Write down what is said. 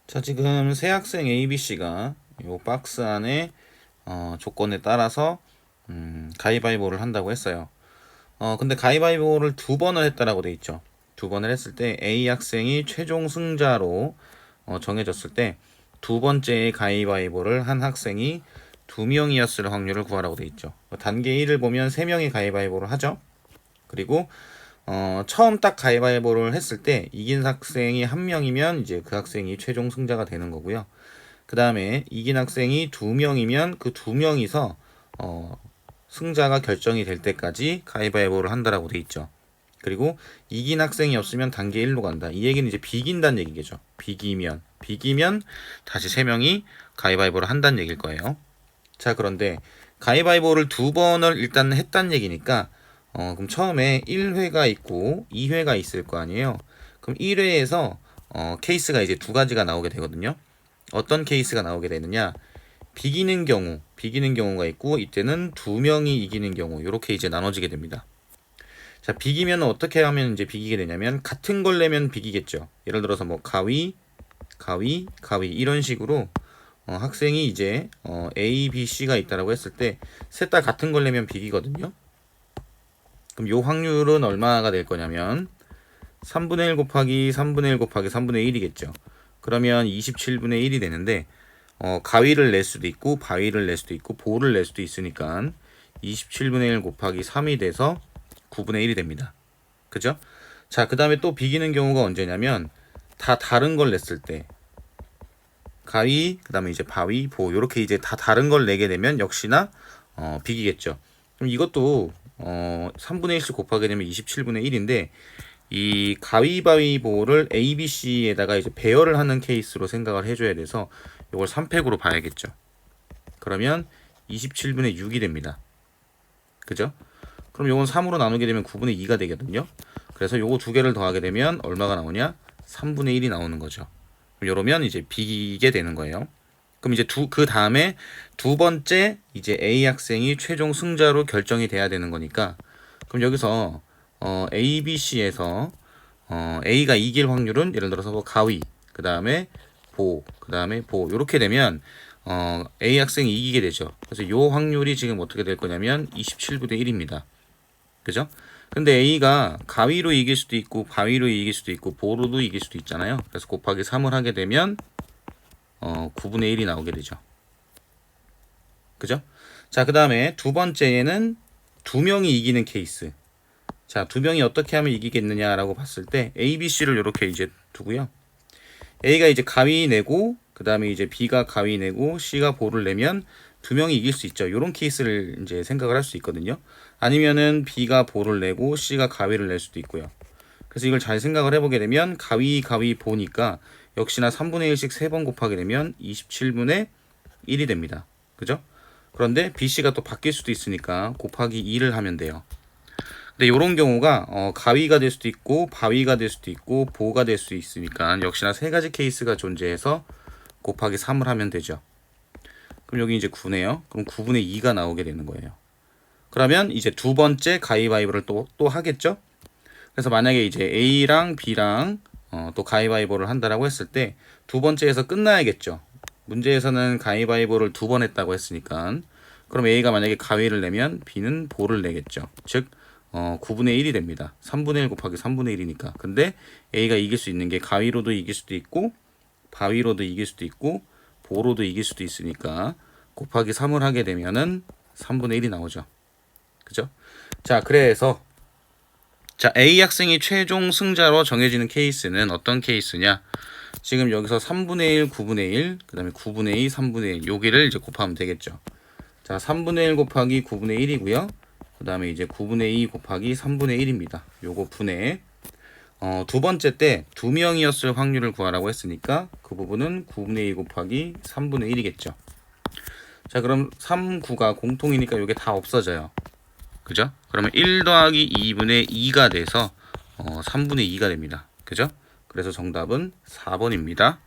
자, 지금 새 학생 ABC가 요 박스 안에 조건에 따라서 가위바위보를 한다고 했어요. 근데 가위바위보를 두 번을 했다라고 돼 있죠. 두 번을 했을 때 A 학생이 최종 승자로 정해졌을 때 두 번째 가위바위보를 한 학생이 두 명이었을 확률을 구하라고 돼 있죠. 단계 1을 보면 세 명이 가위바위보를 하죠. 그리고 처음 딱 가위바위보를 했을 때 이긴 학생이 한 명이면 이제 그 학생이 최종 승자가 되는 거고요. 그 다음에 이긴 학생이 두 명이면 그 두 명이서 승자가 결정이 될 때까지 가위바위보를 한다라고 돼 있죠. 그리고 이긴 학생이 없으면 단계 1로 간다. 이 얘기는 이제 비긴다는 얘기겠죠. 비기면 다시 세 명이 가위바위보를 한다는 얘기일 거예요. 자, 그런데 가위바위보를 두 번을 일단 했다는 얘기니까 그럼 처음에 1회가 있고 2회가 있을 거 아니에요. 그럼 1회에서 케이스가 이제 두 가지가 나오게 되거든요. 어떤 케이스가 나오게 되느냐? 비기는 경우가 있고 이때는 두 명이 이기는 경우 이렇게 이제 나눠지게 됩니다. 자, 비기면 어떻게 하면 이제 비기게 되냐면 같은 걸 내면 비기겠죠. 예를 들어서 뭐 가위 이런 식으로 학생이 이제 A, B, C가 있다라고 했을 때 셋 다 같은 걸 내면 비기거든요. 그럼 요 확률은 얼마가 될 거냐면 3분의 1 곱하기 3분의 1 곱하기 3분의 1이겠죠. 그러면 27분의 1이 되는데 가위를 낼 수도 있고 바위를 낼 수도 있고 보를 낼 수도 있으니까 27분의 1 곱하기 3이 돼서 9분의 1이 됩니다. 그죠? 자, 그 다음에 또 비기는 경우가 언제냐면 다 다른 걸 냈을 때 가위, 그 다음에 이제 바위, 보 이렇게 이제 다 다른 걸 내게 되면 역시나 비기겠죠. 그럼 이것도 3분의 1씩 곱하게 되면 27분의 1인데 이 가위바위보를 ABC에다가 이제 배열을 하는 케이스로 생각을 해줘야 돼서 이걸 3팩으로 봐야겠죠. 그러면 27분의 6이 됩니다. 그죠? 그럼 요건 3으로 나누게 되면 9분의 2가 되거든요. 그래서 요거 두 개를 더하게 되면 얼마가 나오냐? 3분의 1이 나오는 거죠. 이러면 이제 비기게 되는 거예요. 그럼 이제 그 다음에 두 번째 이제 A 학생이 최종 승자로 결정이 돼야 되는 거니까 그럼 여기서 A, B, C에서 A가 이길 확률은 예를 들어서 뭐 가위, 그 다음에 보 이렇게 되면 A 학생이 이기게 되죠. 그래서 이 확률이 지금 어떻게 될 거냐면 27분의 1입니다. 그죠? 근데 A가 가위로 이길 수도 있고 바위로 이길 수도 있고 보로도 이길 수도 있잖아요. 그래서 곱하기 3을 하게 되면 9분의 1이 나오게 되죠. 그죠? 자, 그 다음에 두 번째에는 두 명이 이기는 케이스. 자, 두 명이 어떻게 하면 이기겠느냐라고 봤을 때 A, B, C를 이렇게 이제 두고요. A가 이제 가위 내고 그 다음에 이제 B가 가위 내고 C가 보를 내면 두 명이 이길 수 있죠. 이런 케이스를 이제 생각을 할 수 있거든요. 아니면은 B가 보를 내고 C가 가위를 낼 수도 있고요. 그래서 이걸 잘 생각을 해보게 되면 가위 보니까 역시나 3분의 1씩 3번 곱하게 되면 27분의 1이 됩니다. 그죠? 그런데 BC가 또 바뀔 수도 있으니까 곱하기 2를 하면 돼요. 근데 이런 경우가 가위가 될 수도 있고 바위가 될 수도 있고 보가 될 수 있으니까 역시나 세 가지 케이스가 존재해서 곱하기 3을 하면 되죠. 그럼 여기 이제 9네요. 그럼 9분의 2가 나오게 되는 거예요. 그러면 이제 두 번째 가위바위보를 또 하겠죠. 그래서 만약에 이제 A랑 B랑 또 가위바위보를 한다라고 했을 때 두 번째에서 끝나야겠죠. 문제에서는 가위바위보를 두 번 했다고 했으니까 그럼 A가 만약에 가위를 내면 B는 보를 내겠죠. 즉 9분의 1이 됩니다. 3분의 1 곱하기 3분의 1이니까. 근데 A가 이길 수 있는 게 가위로도 이길 수도 있고 바위로도 이길 수도 있고 보로도 이길 수도 있으니까 곱하기 3을 하게 되면은 3분의 1이 나오죠. 그죠? 자, 그래서 자, A 학생이 최종 승자로 정해지는 케이스는 어떤 케이스냐? 지금 여기서 3분의 1, 9분의 1, 그 다음에 9분의 2, 3분의 1 여기를 이제 곱하면 되겠죠. 자, 3분의 1 곱하기 9분의 1이고요. 그 다음에 이제 9분의 2 곱하기 3분의 1입니다. 요거 분의 두 번째 때 두 명이었을 확률을 구하라고 했으니까 그 부분은 9분의 2 곱하기 3분의 1이겠죠. 자, 그럼 3, 9가 공통이니까 이게 다 없어져요. 그죠? 그러면 1 더하기 2분의 2가 돼서 3분의 2가 됩니다. 그죠? 그래서 정답은 4번입니다.